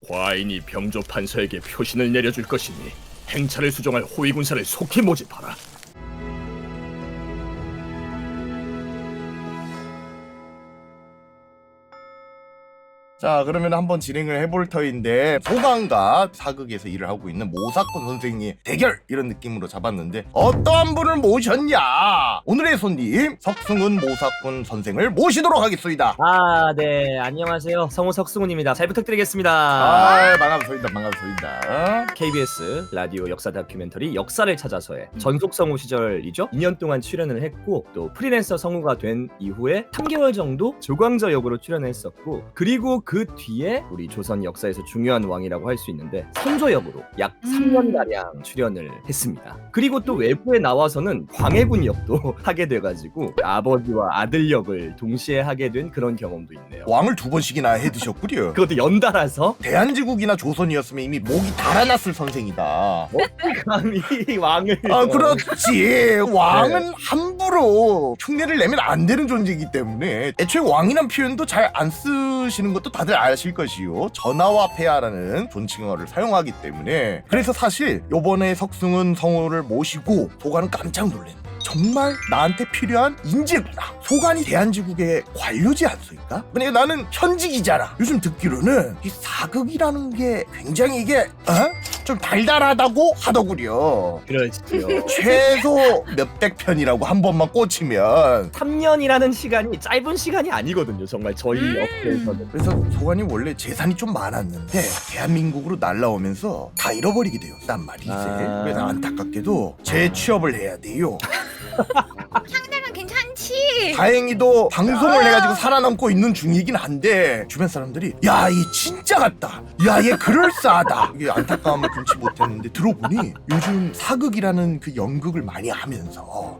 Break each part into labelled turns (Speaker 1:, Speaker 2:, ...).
Speaker 1: 과인이 병조 판서에게 표신을 내려줄 것이니 행차를 수정할 호위군사를 속히 모집하라.
Speaker 2: 자, 그러면 한번 진행을 해볼 터인데, 소강과 사극에서 일을 하고 있는 모사꾼 선생님 대결, 이런 느낌으로 잡았는데 어떠한 분을 모셨냐? 오늘의 손님 석승훈 모사꾼 선생을 모시도록 하겠습니다.
Speaker 3: 네, 안녕하세요. 성우 석승훈입니다. 잘 부탁드리겠습니다.
Speaker 2: 반갑습니다.
Speaker 3: KBS 라디오 역사 다큐멘터리 역사를 찾아서의 전속 성우 시절이죠. 2년 동안 출연을 했고 또 프리랜서 성우가 된 이후에 3개월 정도 조광저 역으로 출연했었고, 그리고 그 뒤에 우리 조선 역사에서 중요한 왕이라고 할 수 있는데 선조 역으로 약 3년가량 출연을 했습니다. 그리고 또 외부에 나와서는 광해군 역도 하게 돼가지고 아버지와 아들 역을 동시에 하게 된 그런 경험도 있네요.
Speaker 2: 왕을 2번씩이나 해드셨구려.
Speaker 3: 그것도 연달아서.
Speaker 2: 대한제국이나 조선이었으면 이미 목이 달아났을 선생이다.
Speaker 3: 감히 왕을.
Speaker 2: 그렇지. 왕은 함부로 흉내를 내면 안 되는 존재이기 때문에 애초에 왕이란 표현도 잘 안 쓰시는 것도 다들 아실 것이요. 전하와 폐하라는 존칭어를 사용하기 때문에. 그래서 사실 요번에 석승훈 성우를 모시고 소관은 깜짝 놀랐네. 정말 나한테 필요한 인재구나. 소관이 대한제국의 관료지 않소니까? 근데 나는 현직이잖아. 요즘 듣기로는 이 사극이라는 게 굉장히 이게 좀 달달하다고 하더구려.
Speaker 3: 그렇죠.
Speaker 2: 최소 몇백 편이라고 한 번만 꽂히면.
Speaker 3: 3년이라는 시간이 짧은 시간이 아니거든요. 정말 저희 업계에서는.
Speaker 2: 그래서 소관이 원래 재산이 좀 많았는데 대한민국으로 날라오면서 다 잃어버리게 되었단 말이지. 그래서 안타깝게도 재취업을 해야 돼요.
Speaker 4: 상대는 괜찮지.
Speaker 2: 다행히도 방송을 해가지고 살아남고 있는 중이긴 한데 주변 사람들이 야, 얘 진짜 같다, 야, 얘 그럴싸하다, 이게 안타까움을 금치 못했는데 들어보니 요즘 사극이라는 그 연극을 많이 하면서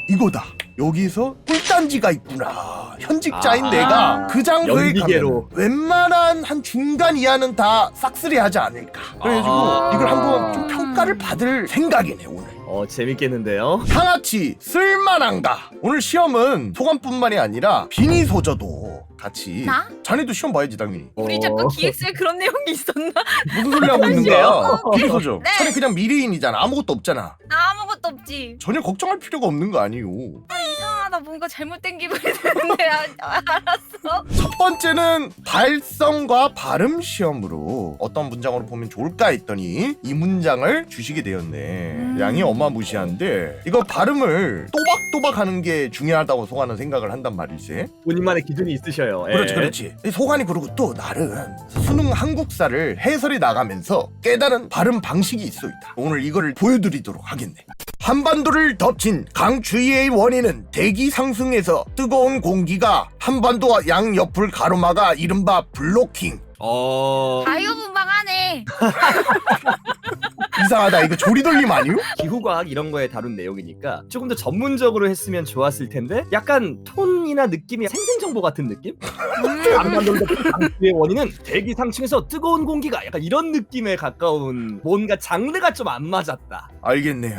Speaker 2: 이거다, 여기서 꿀단지가 있구나, 현직자인 내가 그 장소에
Speaker 3: 연기계로.
Speaker 2: 가면 웬만한 한 중간 이하는 다 싹쓸이하지 않을까. 그래가지고 이걸 한번 좀 평가를 받을 생각이네 오늘.
Speaker 3: 재밌겠는데요.
Speaker 2: 하나치 쓸만한가? 오늘 시험은 소관뿐만이 아니라 비니소저도 같이.
Speaker 4: 나?
Speaker 2: 자네도 시험 봐야지 당연히.
Speaker 4: 우리 자꾸 기획서에 그런 내용이 있었나?
Speaker 2: 무슨 소리 하고 있는 거야? 비니소저.
Speaker 4: 네.
Speaker 2: 자네 그냥 미래인이잖아. 아무것도 없잖아.
Speaker 4: 나 아무것도 없지.
Speaker 2: 전혀 걱정할 필요가 없는 거 아니에요.
Speaker 4: 이상하다. 뭔가 잘못된 기분이 드는데. 알았어.
Speaker 2: 첫 번째는 발성과 발음 시험으로 어떤 문장으로 보면 좋을까 했더니 이 문장을 주시게 되었네. 양이 어마무시한데 이거 발음을 또박또박 하는 게 중요하다고 소관은 생각을 한단 말이지.
Speaker 3: 본인만의 기준이 있으셔요.
Speaker 2: 그렇지. 소관이 그러고 또 나름 수능 한국사를 해설해 나가면서 깨달은 발음 방식이 있어있다. 오늘 이거를 보여드리도록 하겠네. 한반도를 덮친 강추위의 원인은 대기 상승에서 뜨거운 공기가 한반도와 양옆을 가로막아 이른바 블로킹.
Speaker 4: 자유분방하네.
Speaker 2: 이상하다. 이거 조리돌림 아니요?
Speaker 3: 기후과학 이런 거에 다룬 내용이니까 조금 더 전문적으로 했으면 좋았을 텐데 약간 톤이나 느낌이 생생정보 같은 느낌? 한반도의 강추위의 원인은 대기 상층에서 뜨거운 공기가, 약간 이런 느낌에 가까운, 뭔가 장르가 좀 안 맞았다.
Speaker 2: 알겠네.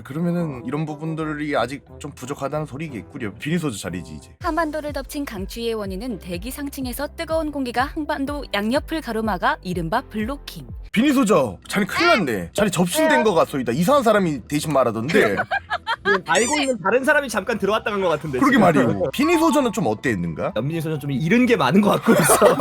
Speaker 2: 그러면은 이런 부분들이 아직 좀 부족하다는 소리겠구려. 비니소주 자리지 이제.
Speaker 4: 한반도를 덮친 강추위의 원인은 대기 상층에서 뜨거운 공기가 한반도 양옆을 가로막아 이른바 블로킹.
Speaker 2: 비니소저, 자네 큰일 났네. 자네 접신된 거 같소이다. 이상한 사람이 대신 말하던데.
Speaker 3: 알고 있는 다른 사람이 잠깐 들어왔다 간 것 같은데.
Speaker 2: 그러게
Speaker 3: 지금.
Speaker 2: 말이오. 비니소저는 좀 어땠는가?
Speaker 3: 연민이 소년 좀 잃은 게 많은 것 같고 있어.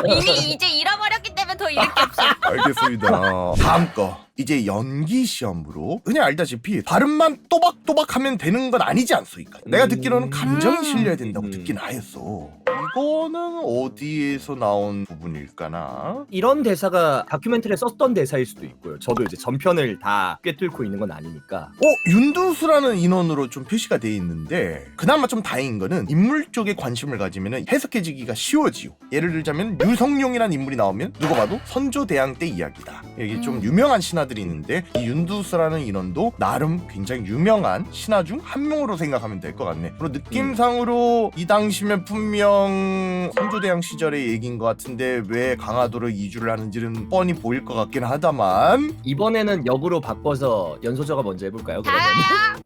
Speaker 4: 이미 이제 잃어버렸기 때문에 더 잃을 게 없어.
Speaker 2: 알겠습니다. 다음 거. 이제 연기 시험으로 그냥 알다시피 발음만 또박또박 하면 되는 건 아니지 않소이까. 내가 듣기로는 감정이 실려야 된다고 듣긴 하였어. 이거는 어디에서 나온 부분일까나?
Speaker 3: 이런 대사가 다큐멘터리에 썼던 대사일 수도 있고요. 저도 이제 전편을 다 꿰뚫고 있는 건 아니니까.
Speaker 2: 윤두수라는 인원으로 좀 표시가 돼 있는데 그나마 좀 다행인 거는 인물 쪽에 관심을 가지면 해석해지기가 쉬워지요. 예를 들자면 유성룡이라는 인물이 나오면 누가 봐도 선조대왕 때 이야기다. 이게 좀 유명한 신하들이 있는데 이 윤두수라는 인원도 나름 굉장히 유명한 신하 중 한 명으로 생각하면 될 것 같네. 그리고 느낌상으로 이 당시면 분명 선조대왕 시절의 얘기인 것 같은데 왜 강화도로 이주를 하는지는 뻔히 보일 것 같긴 하다만
Speaker 3: 이번에는 역으로 바꿔서 연소저가 먼저 해볼까요? 그러면?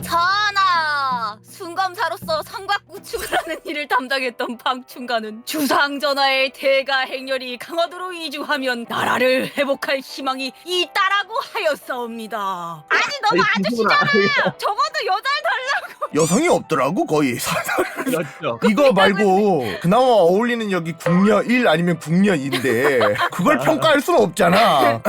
Speaker 4: 전하. 순검사로서 성곽구축을 하는 일을 담당했던 방충가는 주상전하의 대가 행렬이 강화도로 이주하면 나라를 회복할 희망이 있다라고 하였사옵니다. 아니 너무 아저씨잖아. 적어도 여자를 달라고.
Speaker 2: 여성이 없더라고 거의.
Speaker 3: 그렇죠.
Speaker 2: 이거 말고 그나마 어울리는 역이 궁녀 1 아니면 궁녀 2인데 그걸 평가할 수는 없잖아.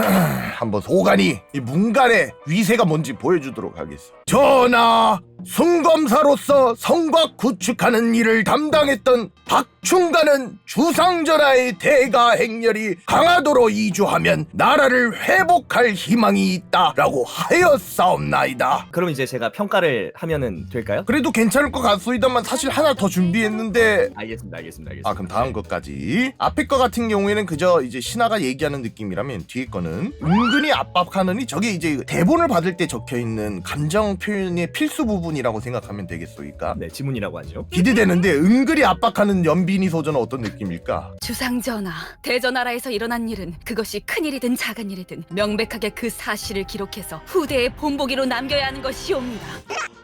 Speaker 2: 한번 소간이 이 문간의 위세가 뭔지 보여주도록 하겠습니다. 전하, 순검사로서 성곽 구축하는 일을 담당했던 박충가는 주상전하의 대가 행렬이 강화도로 이주하면 나라를 회복할 희망이 있다라고 하였사옵나이다.
Speaker 3: 그럼 이제 제가 평가를 하면은 될까요?
Speaker 2: 그래도 괜찮을 것 같소이다만 사실 하나 더 준비했는데
Speaker 3: 알겠습니다.
Speaker 2: 아 그럼 다음 것까지. 앞에 거 같은 경우에는 그저 이제 신하가 얘기하는 느낌이라면 뒤에 거는 은근히 압박하느니 저게 이제 대본을 받을 때 적혀있는 감정 표현의 필수 부분이라고 생각하면 되겠소이까.
Speaker 3: 네, 지문이라고 하죠.
Speaker 2: 기대되는데 은근히 압박하는 연빈이 소전은 어떤 느낌일까?
Speaker 4: 주상전하, 대전나라에서 일어난 일은 그것이 큰일이든 작은 일이든 명백하게 그 사실을 기록해서 후대의 본보기로 남겨야 하는 것이옵니다.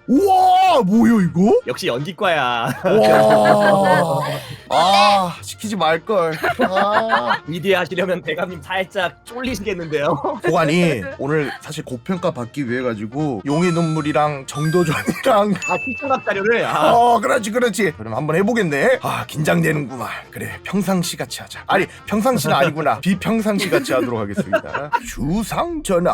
Speaker 2: 우와 뭐야 이거?
Speaker 3: 역시 연기과야.
Speaker 2: 와. 아 시키지 말걸. 아.
Speaker 3: 위대하시려면 대감님 살짝 쫄리시겠는데요.
Speaker 2: 보관이 오늘 사실 고평가 받기 위해 가지고 용의 눈물이랑 정도전이랑
Speaker 3: 아, 시청각 자료를.
Speaker 2: 그렇지 그럼 한번 해보겠네. 아 긴장되는구만. 그래 평상시 같이 하자. 아니 평상시는 아니구나. 비평상시 같이 하도록 하겠습니다. 주상전하,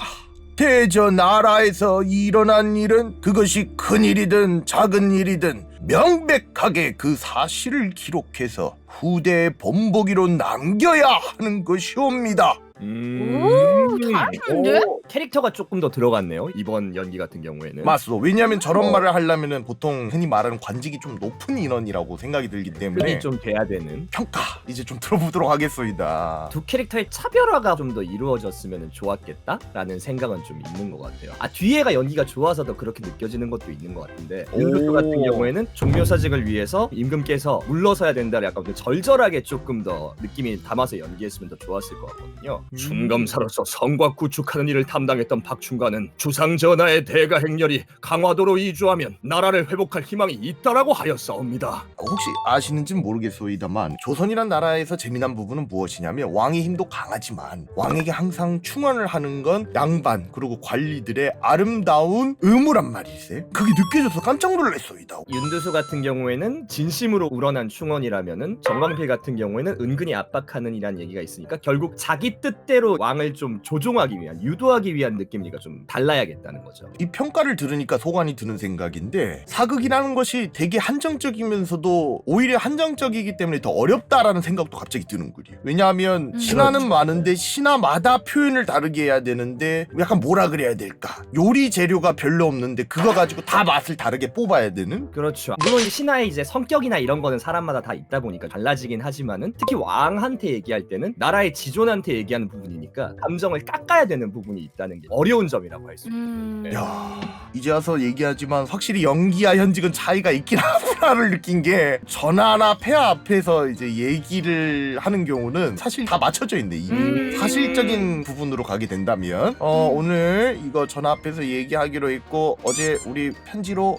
Speaker 2: 대전나라에서 일어난 일은 그것이 큰일이든 작은 일이든 명백하게 그 사실을 기록해서 후대의 본보기로 남겨야 하는 것이옵니다.
Speaker 4: 오, 잘하는데?
Speaker 3: 캐릭터가 조금 더 들어갔네요. 이번 연기 같은 경우에는.
Speaker 2: 맞소. 왜냐하면 저런 말을 하려면은 보통 흔히 말하는 관직이 좀 높은 인원이라고 생각이 들기 때문에
Speaker 3: 흔히 좀 돼야 되는.
Speaker 2: 평가 이제 좀 들어보도록 하겠소이다.
Speaker 3: 두 캐릭터의 차별화가 좀 더 이루어졌으면 좋았겠다라는 생각은 좀 있는 것 같아요. 아, 뒤에가 연기가 좋아서 더 그렇게 느껴지는 것도 있는 것 같은데 윤두수 같은 경우에는 종묘사직을 위해서 임금께서 물러서야 된다를 약간 좀 절절하게 조금 더 느낌이 담아서 연기했으면 더 좋았을 것 같거든요.
Speaker 1: 순검사로서 성곽 구축하는 일을 담당했던 박충가는 주상전하의 대가 행렬이 강화도로 이주하면 나라를 회복할 희망이 있다라고 하였사옵니다.
Speaker 2: 혹시 아시는지는 모르겠소이다만 조선이란 나라에서 재미난 부분은 무엇이냐면 왕의 힘도 강하지만 왕에게 항상 충원을 하는 건 양반 그리고 관리들의 아름다운 의무란 말일세. 그게 느껴져서 깜짝 놀랐소이다.
Speaker 3: 윤두수 같은 경우에는 진심으로 우러난 충원이라면은 정광필 같은 경우에는 은근히 압박하는 이란 얘기가 있으니까 결국 자기 뜻대로 왕을 좀 조종하기 위한 유도하기 위한 느낌이니까 좀 달라야겠다는 거죠.
Speaker 2: 이 평가를 들으니까 소관이 드는 생각인데 사극이라는 것이 되게 한정적이면서도 오히려 한정적이기 때문에 더 어렵다라는 생각도 갑자기 드는구려. 왜냐하면 신화는 많은데 신화마다 표현을 다르게 해야 되는데 약간 뭐라 그래야 될까? 요리 재료가 별로 없는데 그거 가지고 다 맛을 다르게 뽑아야 되는?
Speaker 3: 그렇죠. 물론 신하의 이제 성격이나 이런 거는 사람마다 다 있다 보니까 달라지긴 하지만은 특히 왕한테 얘기할 때는 나라의 지존한테 얘기하는 부분이니까 감정을 깎아야 되는 부분이 있다는 게 어려운 점이라고 할 수 있어요.
Speaker 2: 야, 이제 와서 얘기하지만 확실히 연기와 현직은 차이가 있긴 하구나를 느낀 게 전하나 폐하 앞에서 이제 얘기를 하는 경우는 사실 다 맞춰져 있네. 이 사실적인 부분으로 가게 된다면 오늘 이거 전하 앞에서 얘기하기로 했고 어제 우리 편지로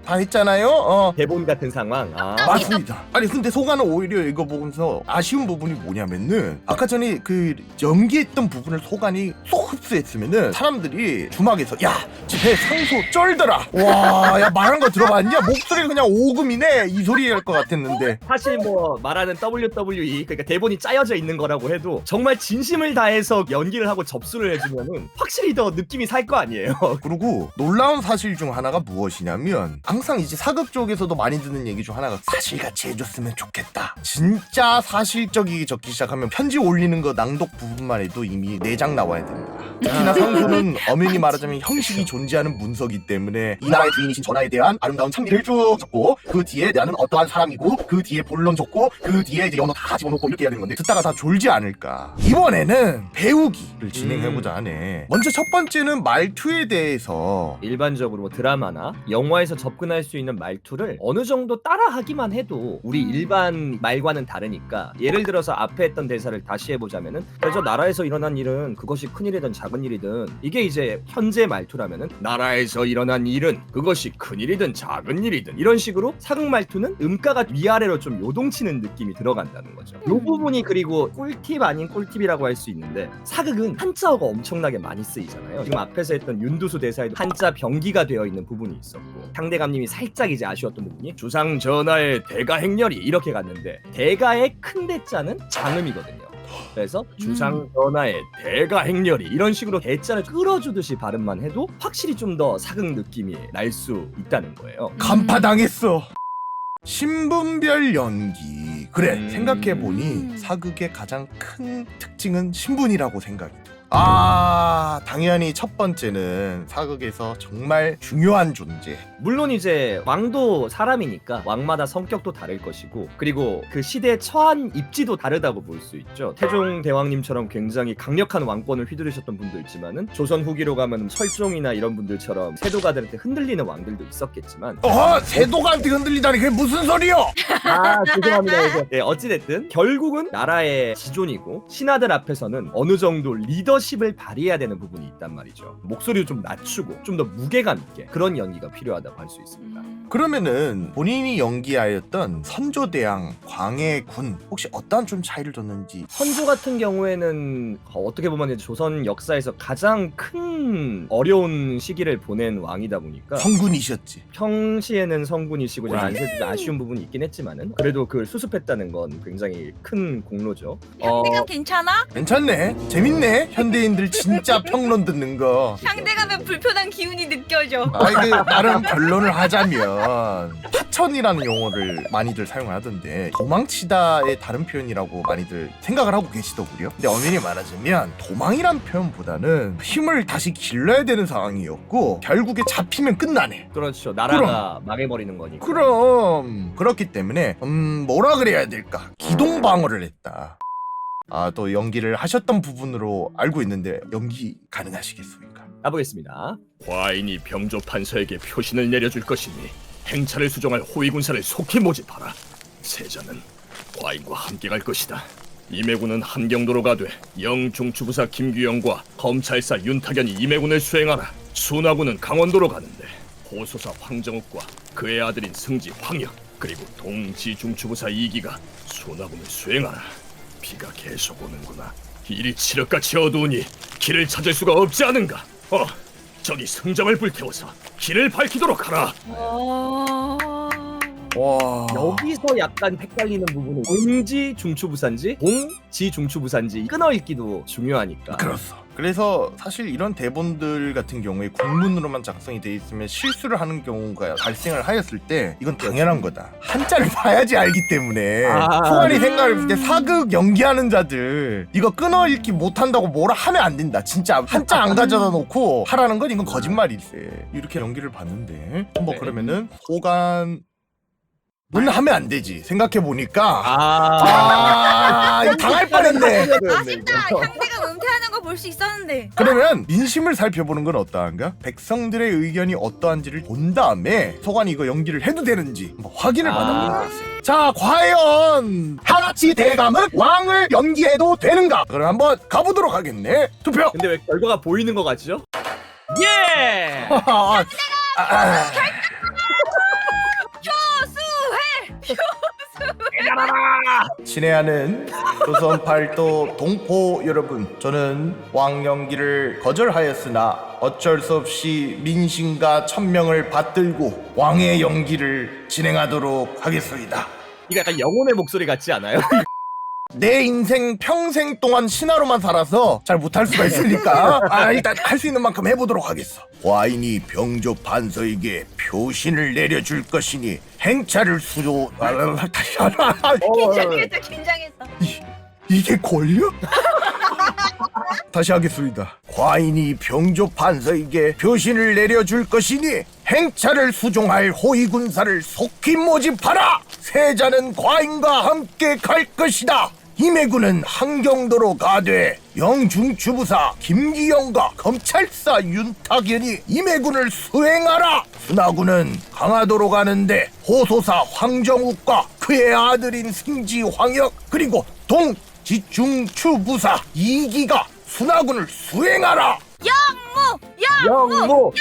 Speaker 2: 다 했잖아요.
Speaker 3: 대본 같은 상황.
Speaker 2: 맞습니다. 아니 근데 소가는 오히려 이거 보면서 아쉬운 부분이 뭐냐면은 아까 전에 그 연기했던 부분을 소간이 쏙 흡수했으면은 사람들이 주막에서 야 집에 상소 쩔더라. 와 야 말한 거 들어봤냐? 목소리 그냥 오금이네 이 소리 할 것 같았는데
Speaker 3: 사실 뭐 말하는 WWE 그러니까 대본이 짜여져 있는 거라고 해도 정말 진심을 다해서 연기를 하고 접수를 해주면은 확실히 더 느낌이 살 거 아니에요.
Speaker 2: 그리고 놀라운 사실 중 하나가 무엇이냐면 항상 이제 사극 쪽에서도 많이 듣는 얘기 중 하나가 사실같이 해줬으면 좋겠다. 진짜 사실적이게 적기 시작하면 편지 올리는 거 낭독 부분만 해도 이미 4장 나와야 된다. 특히나 상소는 엄연히 말하자면 형식이 존재하는 문서기 때문에 이 나라의 주인이신 전하에 대한 아름다운 창리를 쭉 적고 그 뒤에 나는 어떠한 사람이고 그 뒤에 본론 적고 그 뒤에 이제 연어 다 집어넣고 이렇게 해야 되는 건데 듣다가 다 졸지 않을까. 이번에는 배우기를 진행해보자 하네. 먼저 첫 번째는 말투에 대해서
Speaker 3: 일반적으로 뭐 드라마나 영화에서 접근 접근할 수 있는 말투를 어느 정도 따라하기만 해도 우리 일반 말과는 다르니까 예를 들어서 앞에 했던 대사를 다시 해보자면은 저 나라에서 일어난 일은 그것이 큰일이든 작은 일이든 이게 이제 현재 말투라면은
Speaker 1: 나라에서 일어난 일은 그것이 큰일이든 작은 일이든
Speaker 3: 이런 식으로 사극 말투는 음가가 위아래로 좀 요동치는 느낌이 들어간다는 거죠. 이 부분이 그리고 꿀팁 아닌 꿀팁이라고 할 수 있는데 사극은 한자어가 엄청나게 많이 쓰이잖아요. 지금 앞에서 했던 윤두수 대사에도 한자 병기가 되어 있는 부분이 있었고 상대감님이 살짝 이제 아쉬웠던 부분이
Speaker 1: 주상 전하의 대가 행렬이
Speaker 3: 이렇게 갔는데 대가의 큰 대자는 장음이거든요. 그래서 주상 전하의
Speaker 1: 대가 행렬이
Speaker 3: 이런 식으로 대자를 끌어주듯이 발음만 해도 확실히 좀 더 사극 느낌이 날 수 있다는 거예요.
Speaker 2: 간파당했어. 신분별 연기. 그래, 생각해보니
Speaker 4: 음.
Speaker 2: 사극의 가장 큰 특징은 신분이라고 생각이 돼. 당연히 첫 번째는 사극에서 정말 중요한 존재.
Speaker 3: 물론 이제 왕도 사람이니까 왕마다 성격도 다를 것이고 그리고 그 시대에 처한 입지도 다르다고 볼 수 있죠. 태종 대왕님처럼 굉장히 강력한 왕권을 휘두르셨던 분도 있지만은 조선 후기로 가면 설종이나 이런 분들처럼 세도가들한테 흔들리는 왕들도 있었겠지만
Speaker 2: 세도가한테 흔들리다니 그게 무슨 소리요?
Speaker 3: 죄송합니다. 네, 어찌됐든 결국은 나라의 지존이고 신하들 앞에서는 어느 정도 리더십을 발휘해야 되는 부분이 있단 말이죠. 목소리를 좀 낮추고 좀 더 무게감 있게 그런 연기가 필요하다고 할 수 있습니다.
Speaker 2: 그러면은 본인이 연기하였던 선조대왕, 광해군 혹시 어떠한 좀 차이를 뒀는지.
Speaker 3: 선조 같은 경우에는 어떻게 보면 이제 조선 역사에서 가장 큰 어려운 시기를 보낸 왕이다 보니까
Speaker 2: 성군이셨지.
Speaker 3: 평시에는 성군이시고 이제 안세도 아쉬운 부분이 있긴 했지만은 그래도 그걸 수습했다는 건 굉장히 큰 공로죠.
Speaker 4: 상대감 괜찮아?
Speaker 2: 괜찮네. 재밌네. 현대인들 진짜 평론 듣는 거.
Speaker 4: 상대감에 불편한 기운이 느껴져.
Speaker 2: 이게 나름 변론을 하자면 파천이라는 용어를 많이들 사용하던데 도망치다의 다른 표현이라고 많이들 생각을 하고 계시더군요. 근데 엄연히 말하자면 도망이란 표현보다는 힘을 다시 길러야 되는 상황이었고 결국에 잡히면 끝나네.
Speaker 3: 그렇죠. 나라가 망해버리는 거니까.
Speaker 2: 그럼 그렇기 때문에 뭐라 그래야 될까? 기동 방어를 했다. 또 연기를 하셨던 부분으로 알고 있는데 연기 가능하시겠습니까?
Speaker 3: 가보겠습니다.
Speaker 1: 과인이 병조 판서에게 표신을 내려줄 것이니 행차를 수정할 호위군사를 속히 모집하라. 세자는 과인과 함께 갈 것이다. 임해군은 함경도로 가되 영중추부사 김규영과 검찰사 윤탁연이 임해군을 수행하라. 순하군은 강원도로 가는데 호소사 황정욱과 그의 아들인 승지 황혁 그리고 동지중추부사 이기가 순하군을 수행하라. 비가 계속 오는구나. 일이 칠흑같이 어두우니 길을 찾을 수가 없지 않은가. 저기 승정을 불태워서 길을 밝히도록 하라.
Speaker 2: 와.
Speaker 3: 여기서 약간 헷갈리는 부분은 동지 중추부산지 동지 중추부산지 끊어읽기도 중요하니까.
Speaker 2: 그렇소. 그래서 사실 이런 대본들 같은 경우에 국문으로만 작성이 돼 있으면 실수를 하는 경우가 발생을 하였을 때 이건 당연한 거다. 한자를 봐야지 알기 때문에 후안이 생각을 했을 때 사극 연기하는 자들 이거 끊어 읽기 못한다고 뭐라 하면 안 된다. 진짜 한자 안 가져다 놓고 하라는 건 이건 거짓말일세. 이렇게 연기를 봤는데 뭐
Speaker 3: 네.
Speaker 2: 그러면은 호간 는 하면 안 되지. 생각해 보니까 이거 당할 뻔했네.
Speaker 4: 아쉽다. 상대감 은퇴하는 거 볼 수 있었는데.
Speaker 2: 그러면 민심을 살펴보는 건 어떠한가? 백성들의 의견이 어떠한지를 본 다음에 소관이 이거 연기를 해도 되는지 한번 확인을 받아보는 것이에요. 자, 과연 하나치 대감은 왕을 연기해도 되는가? 그럼 한번 가보도록 하겠네. 투표.
Speaker 3: 근데 왜 결과가 보이는 것 같죠? 예!
Speaker 2: 친애하는 조선 팔도 동포 여러분, 저는 왕 연기를 거절하였으나 어쩔 수 없이 민심과 천명을 받들고 왕의 연기를 진행하도록 하겠습니다.
Speaker 3: 이거 약간 영혼의 목소리 같지 않아요?
Speaker 2: 내 인생 평생 동안 신하로만 살아서 잘 못할 수가 있으니까 일단 할 수 있는 만큼 해보도록 하겠어. 과인이 병조 판서에게 표신을 내려줄 것이니 행차를 수조...
Speaker 4: 긴장했어.
Speaker 2: 이게 권력? 다시 하겠습니다. 과인이 병조 판서에게 표신을 내려줄 것이니 행차를 수종할 호위군사를 속히 모집하라. 세자는 과인과 함께 갈 것이다. 임해군은 함경도로 가되 영중추부사 김기영과 검찰사 윤탁연이 임해군을 수행하라. 순하군은 강화도로 가는데 호소사 황정욱과 그의 아들인 승지 황역 그리고 동지중추부사 이기가 순하군을 수행하라.
Speaker 3: 영모.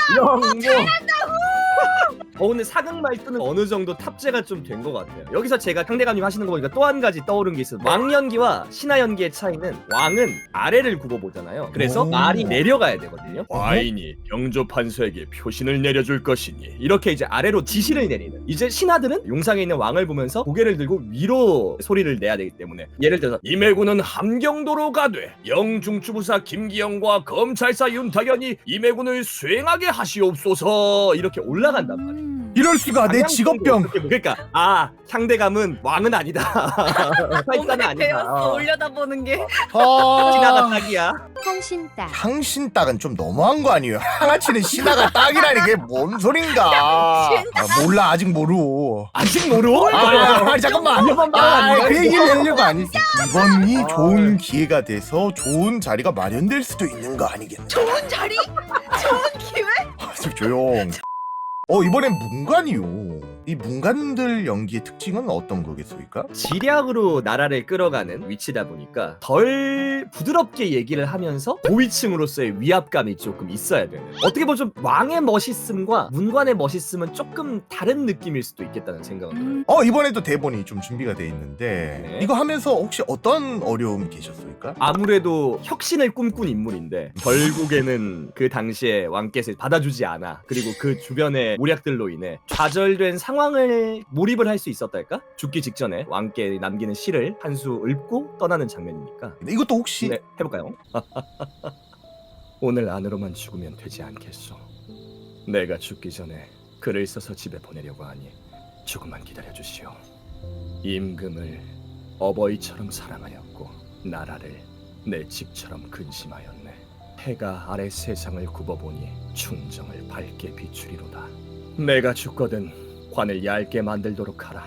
Speaker 3: 오늘 사극 말투는 어느 정도 탑재가 좀 된 것 같아요. 여기서 제가 상대감님 하시는 거 보니까 또 한 가지 떠오른 게 있어요. 왕연기와 신하연기의 차이는 왕은 아래를 굽어보잖아요. 그래서
Speaker 2: 오.
Speaker 3: 말이 내려가야 되거든요.
Speaker 1: 과인이 영조 판서에게 표신을 내려줄 것이니
Speaker 3: 이렇게 이제 아래로 지시를 내리는. 이제 신하들은 용상에 있는 왕을 보면서 고개를 들고 위로 소리를 내야 되기 때문에 예를 들어서
Speaker 1: 임해군은 함경도로 가되 영중추부사 김기영과 검찰사 윤탁연이 임해군을 수행하게 하시옵소서
Speaker 3: 이렇게 올라간단 말이에요.
Speaker 2: 이럴 수가 내 직업병.
Speaker 3: 그러니까 상대감은 왕은 아니다. 팔사는 아니다.
Speaker 4: 배웠어 올려다보는 게.
Speaker 3: 신하가
Speaker 2: 아,
Speaker 3: 딱이야.
Speaker 5: 향신딱
Speaker 2: 향신딱은 좀 너무한 거 아니에요? 하나치는 신하가 딱이라니 그게 뭔 소린가? 몰라 아직 모르.
Speaker 3: 아직 모르?
Speaker 2: 잠깐만. 그 얘기를 하려고 아니지. 이번이 좋은 기회가 돼서 좋은 자리가 마련될 수도 있는 거 아니겠나?
Speaker 4: 좋은 자리? 좋은 기회?
Speaker 2: 좀 조용. 이번엔 문관이요. 이 문관들 연기의 특징은 어떤 거겠습니까?
Speaker 3: 지략으로 나라를 끌어가는 위치다 보니까 덜 부드럽게 얘기를 하면서 고위층으로서의 위압감이 조금 있어야 되는. 어떻게 보면 좀 왕의 멋있음과 문관의 멋있음은 조금 다른 느낌일 수도 있겠다는 생각은 들어요.
Speaker 2: 이번에도 대본이 좀 준비가 돼 있는데
Speaker 3: 네.
Speaker 2: 이거 하면서 혹시 어떤 어려움 계셨습니까?
Speaker 3: 아무래도 혁신을 꿈꾼 인물인데 결국에는 그 당시에 왕께서 받아주지 않아. 그리고 그 주변의 모략들로 인해 좌절된 상황을 몰입을 할 수 있었달까? 죽기 직전에 왕께 남기는 시를 한 수 읊고 떠나는 장면이니까.
Speaker 2: 근데 이것도 혹시
Speaker 3: 네, 해볼까요? 오늘 안으로만 죽으면 되지 않겠소. 내가 죽기 전에 글을 써서 집에 보내려고 하니 조금만 기다려주시오. 임금을 어버이처럼 사랑하였고 나라를 내 집처럼 근심하였네. 해가 아래 세상을 굽어보니 충정을 밝게 비추리로다. 내가 죽거든 관을 얇게 만들도록 하라.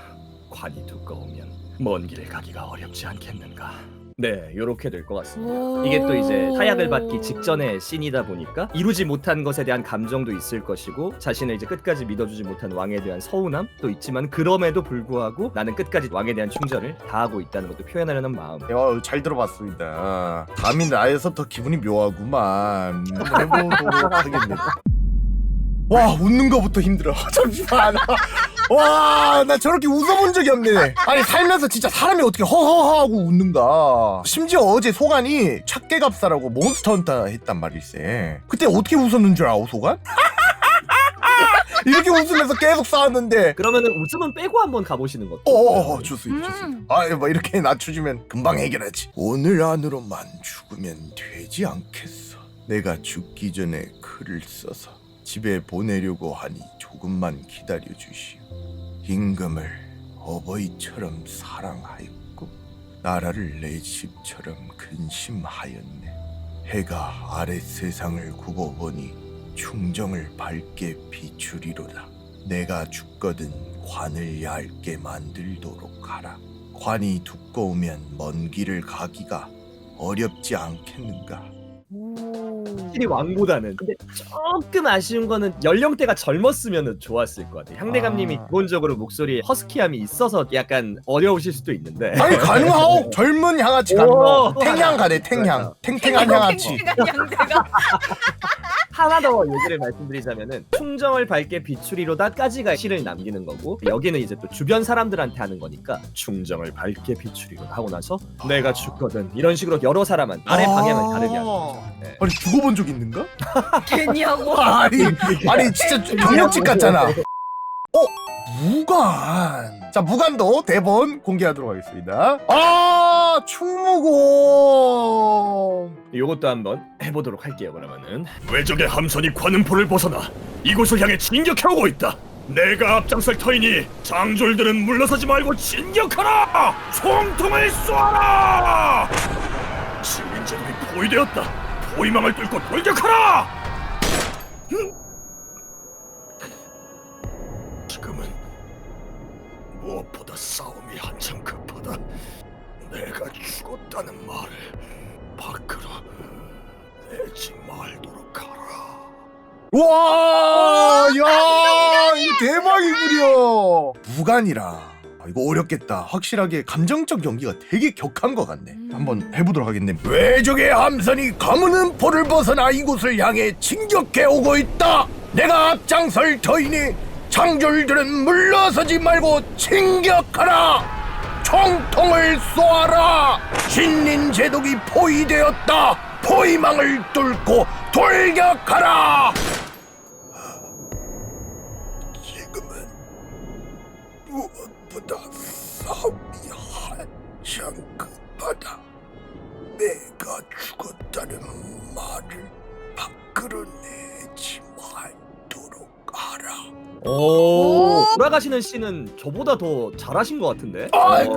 Speaker 3: 관이 두꺼우면 먼 길을 가기가 어렵지 않겠는가. 네, 요렇게 될 것 같습니다. 이게 또 이제 타약을 받기 직전의 씬이다 보니까 이루지 못한 것에 대한 감정도 있을 것이고 자신을 이제 끝까지 믿어주지 못한 왕에 대한 서운함도 있지만 그럼에도 불구하고 나는 끝까지 왕에 대한 충절을 다하고 있다는 것도 표현하려는 마음.
Speaker 2: 잘 들어봤습니다. 감이 나여서 더 기분이 묘하구만. 한번 해보도록 하겠습니다. 와, 웃는 거부터 힘들어. 잠시만. 와, 나 저렇게 웃어본 적이 없네. 아니, 살면서 진짜 사람이 어떻게 허허허하고 웃는가. 심지어 어제 소간이 착계갑사라고 몬스터 헌터 했단 말일세. 그때 어떻게 웃었는 줄 알아, 소간? 이렇게 웃으면서 계속 싸웠는데.
Speaker 3: 그러면은 웃음은 빼고 한번 가보시는 것도.
Speaker 2: 좋습니다. 뭐 이렇게 낮춰주면 금방 해결하지. 오늘 안으로만 죽으면 되지 않겠어. 내가 죽기 전에 글을 써서 집에 보내려고 하니 조금만 기다려 주시오. 임금을 어버이처럼 사랑하였고 나라를 내 집처럼 근심하였네. 해가 아래 세상을 굽어보니 충정을 밝게 비추리로다. 내가 죽거든 관을 얇게 만들도록 하라. 관이 두꺼우면 먼 길을 가기가 어렵지 않겠는가.
Speaker 3: 확실히 왕보다는. 근데 조금 아쉬운 거는 연령대가 젊었으면 좋았을 것 같아요. 향대감님이 기본적으로 목소리에 허스키함이 있어서 약간 어려우실 수도 있는데.
Speaker 2: 아니 가능하오. 젊은 향아치 가능하오. 탱향 가네. 탱향. 탱탱한 향아치.
Speaker 4: 탱탱한 양대가.
Speaker 3: 하나 더 얘기를 말씀드리자면은 충정을 밝게 비추리로다까지가 시를 남기는 거고 여기는 이제 또 주변 사람들한테 하는 거니까 충정을 밝게 비추리로다 하고 나서 내가 죽거든 이런 식으로 여러 사람은 아래 방향을 다르게 하는 거죠. 네.
Speaker 2: 아니 죽어본 적 있는가?
Speaker 4: 괜히하고.
Speaker 2: 아니 진짜 경력직 같잖아. 무관. 자, 무관도 대본 공개하도록 하겠습니다. 충무공.
Speaker 3: 요것도 한번 해보도록 할게요. 그러면은
Speaker 1: 외적의 함선이 관음포를 벗어나 이곳을 향해 진격해오고 있다. 내가 앞장설 터이니 장졸들은 물러서지 말고 진격하라! 총통을 쏘아라! 진민제들이 포위되었다. 포위망을 뚫고 돌격하라! 지금은 무엇보다 싸움이 한참 급하다. 내가 죽었다는 말을 밖으로
Speaker 2: 와, 야, 이거 대박이구려. 무관이라. 이거 어렵겠다. 확실하게 감정적 연기가 되게 격한 것 같네. 한번 해보도록 하겠네. 외적의 함선이 가무는 포를 벗어나 이곳을 향해 진격해 오고 있다. 내가 앞장설 터이니 장졸들은 물러서지 말고 진격하라. 총통을 쏘아라. 신린 제독이 포위되었다. 포위망을 뚫고 돌격하라. 지금은 무엇보다 싸움이 한창 급하다. 내가 죽었다는 말을 밖으로 내지 말도록 하라.
Speaker 3: 오, 돌아가시는 씨는 저보다 더 잘하신 것 같은데?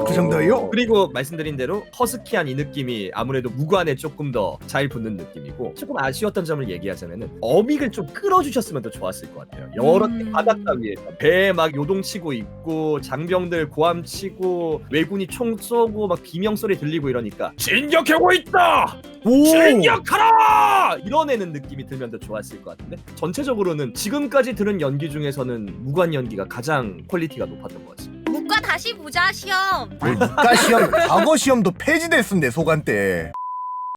Speaker 2: 그 정도요?
Speaker 3: 그리고 말씀드린 대로 허스키한 이 느낌이 아무래도 무관에 조금 더 잘 붙는 느낌이고, 조금 아쉬웠던 점을 얘기하자면은 어믹을 좀 끌어주셨으면 더 좋았을 것 같아요. 여러 바닷가 위에서 배 막 요동치고 있고 장병들 고함치고 왜군이 총 쏘고 막 비명소리 들리고 이러니까 진격하고 있다! 진격하라! 이뤄내는 느낌이 들면 더 좋았을 것 같은데, 전체적으로는 지금까지 들은 연기 중에서는 무관 연기가 가장 퀄리티가 높았던 것 같습니다.
Speaker 4: 문과 다시 보자 시험.
Speaker 2: 국가 시험, 과거 시험도 폐지됐는데 소관 때.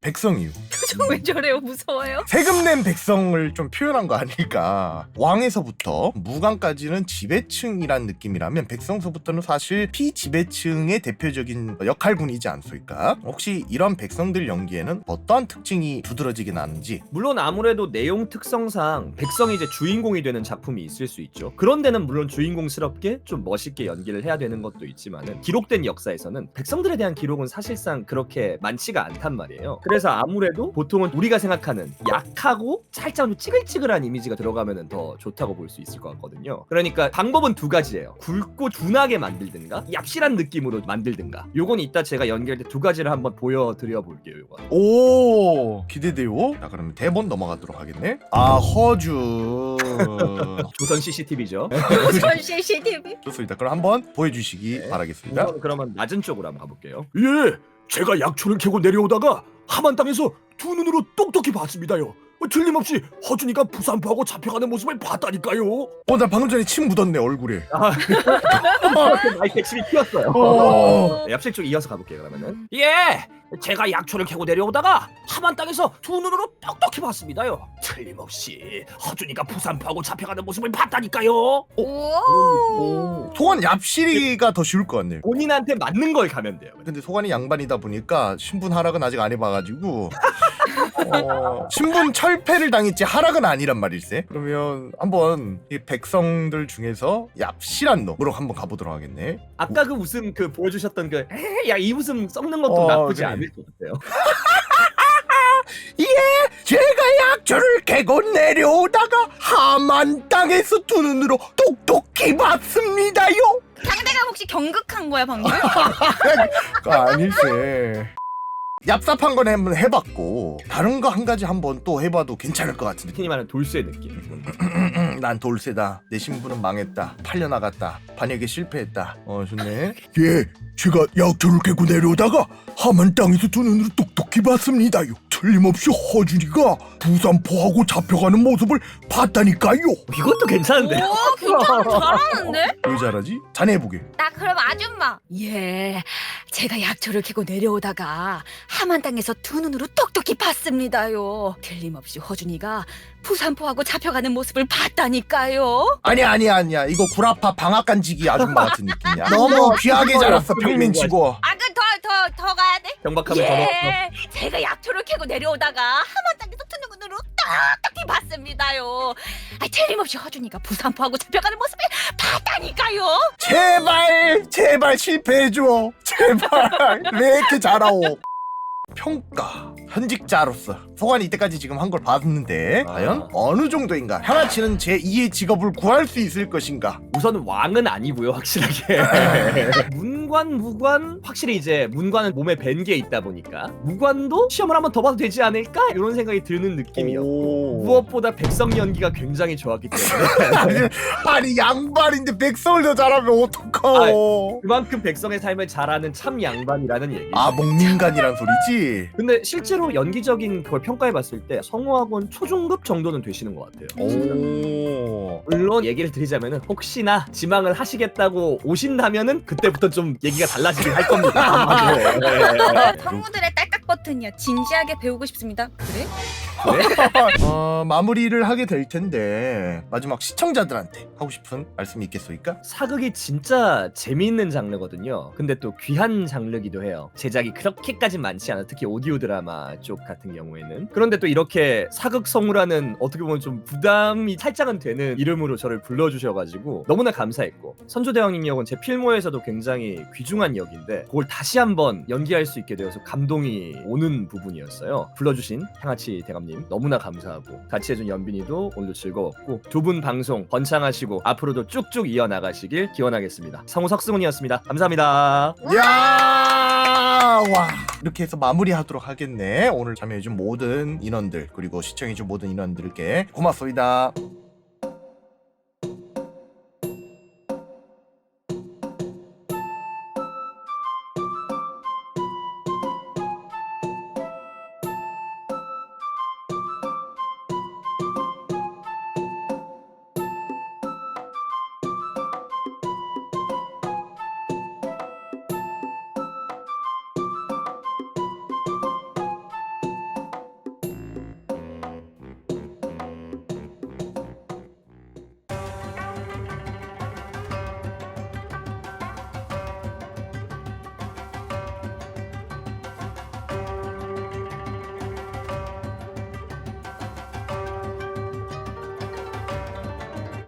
Speaker 2: 백성이요.
Speaker 4: 저 왜 저래요? 무서워요?
Speaker 2: 세금 낸 백성을 좀 표현한 거 아닐까. 왕에서부터 무관까지는 지배층이란 느낌이라면 백성서부터는 사실 피지배층의 대표적인 역할군이지 않소이까. 혹시 이런 백성들 연기에는 어떠한 특징이 두드러지게 나는지.
Speaker 3: 물론 아무래도 내용 특성상 백성이 이제 주인공이 되는 작품이 있을 수 있죠. 그런 데는 물론 주인공스럽게 좀 멋있게 연기를 해야 되는 것도 있지만은, 기록된 역사에서는 백성들에 대한 기록은 사실상 그렇게 많지가 않단 말이에요. 그래서 아무래도 보통은 우리가 생각하는 약하고 살짝 좀 찌글찌글한 이미지가 들어가면 더 좋다고 볼 수 있을 것 같거든요. 그러니까 방법은 두 가지예요. 굵고 둔하게 만들든가 얍실한 느낌으로 만들든가. 요건 이따 제가 연기할 때 두 가지를 한번 보여드려 볼게요. 요건.
Speaker 2: 오, 기대돼요. 자, 그러면 대본 넘어가도록 하겠네. 아, 허준.
Speaker 3: 조선 CCTV죠.
Speaker 4: 전 CCTV.
Speaker 2: 좋습니다. 그럼 한번 보여주시기 바라겠습니다.
Speaker 3: 그러면 낮은 쪽으로 한번 가볼게요.
Speaker 1: 예, 제가 약초를 캐고 내려오다가 함안 땅에서 두 눈으로 똑똑히 봤습니다요. 틀림없이 허준이가 부산포하고 잡혀가는 모습을 봤다니까요.
Speaker 2: 나 방금 전에 침 묻었네 얼굴에.
Speaker 3: 마이크 침이 튀었어요.
Speaker 2: 어.
Speaker 3: 네, 얍실 쪽 이어서 가볼게요. 그러면은 예, 제가 약초를 캐고 내려오다가 함안 땅에서 두 눈으로 똑똑히 봤습니다요. 틀림없이 허준이가 부산포하고 잡혀가는 모습을 봤다니까요.
Speaker 4: 오.
Speaker 2: 소관 얍실이가 더 쉬울 것 같네요.
Speaker 3: 본인한테 맞는 걸 가면 돼요.
Speaker 2: 근데 소관이 양반이다 보니까 신분 하락은 아직 안 해봐가지고 신분 철폐를 당했지 하락은 아니란 말일세. 그러면 한번 이 백성들 중에서 얍실한 놈으로 한번 가보도록 하겠네.
Speaker 3: 아까 그 웃음 그 보여주셨던 그 야 이 웃음 썩는 것도 나쁘지
Speaker 2: 그래.
Speaker 3: 않을 것 같아요.
Speaker 2: 예, 제가 약초를 캐고 내려오다가 함안 땅에서 두 눈으로 똑똑히 봤습니다요.
Speaker 4: 상대가 혹시 경극한 거야 방금?
Speaker 2: 아닐세. 얍삽한 건 한번 해봤고 다른 거 한 가지 한번 또 해봐도 괜찮을 것 같은데.
Speaker 3: 흔히 말하는 돌쇠 느낌.
Speaker 2: 난 돌쇠다. 내 신분은 망했다. 팔려나갔다. 반역에 실패했다. 좋네. 예, 제가 약초를 캐고 내려오다가 함안 땅에서 두 눈으로 똑똑히 봤습니다요. 틀림없이 허준이가 부산포하고 잡혀가는 모습을 봤다니까요.
Speaker 3: 이것도 괜찮은데.
Speaker 4: 오 잘하는데?
Speaker 2: 왜 잘하지? 자네 해보게.
Speaker 4: 나 그럼 아줌마. 예, 제가 약초를 캐고 내려오다가 함안 땅에서 두 눈으로 똑똑히 봤습니다요. 틀림없이 허준이가 부산포하고 잡혀가는 모습을 봤다니까요.
Speaker 2: 아니야. 이거 구라파 방앗간지기 아줌마 같은 느낌이야. 너무 귀하게 자랐어 평민치고.
Speaker 4: 아 그 더 가야 돼?
Speaker 3: 경박하면 더 넣어.
Speaker 4: 예, 제가 약초를 캐고 내려오다가 함안 땅에서 두 눈으로 똑똑히 봤습니다요. 아, 틀림없이 허준이가 부산포하고 잡혀가는 모습을 봤다니까요.
Speaker 2: 제발 실패해줘. 제발. 왜 이렇게 잘하오? 평가 현직자로서 소관이 이때까지 지금 한 걸 봤는데 과연 어느 정도인가? 향아치는 제2의 직업을 구할 수 있을 것인가?
Speaker 3: 우선은 왕은 아니고요, 확실하게. 문관, 무관, 확실히 이제 문관은 몸에 밴 게 있다 보니까 무관도 시험을 한번 더 봐도 되지 않을까? 이런 생각이 드는 느낌이었고,
Speaker 2: 오.
Speaker 3: 무엇보다 백성 연기가 굉장히 좋았기 때문에
Speaker 2: 아니 양반인데 백성을 더 잘하면 어떡하오?
Speaker 3: 그만큼 백성의 삶을 잘하는 참 양반이라는 얘기.
Speaker 2: 아 목민간이란 소리지? 그치.
Speaker 3: 근데 실제로 연기적인 그걸 평가해봤을 때 성우학원 초중급 정도는 되시는 것 같아요.
Speaker 2: 오.
Speaker 3: 물론 얘기를 드리자면은 혹시나 지망을 하시겠다고 오신다면은 그때부터 좀 얘기가 달라지긴 할 겁니다. 네.
Speaker 4: 성우들의 딸깍 버튼이요. 진지하게 배우고 싶습니다. 그래?
Speaker 2: 마무리를 하게 될 텐데 마지막 시청자들한테 하고 싶은 말씀이 있겠소이까?
Speaker 3: 사극이 진짜 재미있는 장르거든요. 근데 또 귀한 장르기도 해요. 제작이 그렇게까지 많지 않아. 특히 오디오 드라마 쪽 같은 경우에는. 그런데 또 이렇게 사극 성우라는 어떻게 보면 좀 부담이 살짝은 되는 이름으로 저를 불러주셔가지고 너무나 감사했고, 선조대왕님 역은 제 필모에서도 굉장히 귀중한 역인데 그걸 다시 한번 연기할 수 있게 되어서 감동이 오는 부분이었어요. 불러주신 향아치 대감님 너무나 감사하고, 같이 해준 연빈이도 오늘도 즐거웠고, 두 분 방송 번창하시고 앞으로도 쭉쭉 이어나가시길 기원하겠습니다. 성우 석승훈이었습니다. 감사합니다.
Speaker 2: 이야, 와, 이렇게 해서 마무리하도록 하겠네. 오늘 참여해준 모든 인원들 그리고 시청해준 모든 인원들께 고맙습니다.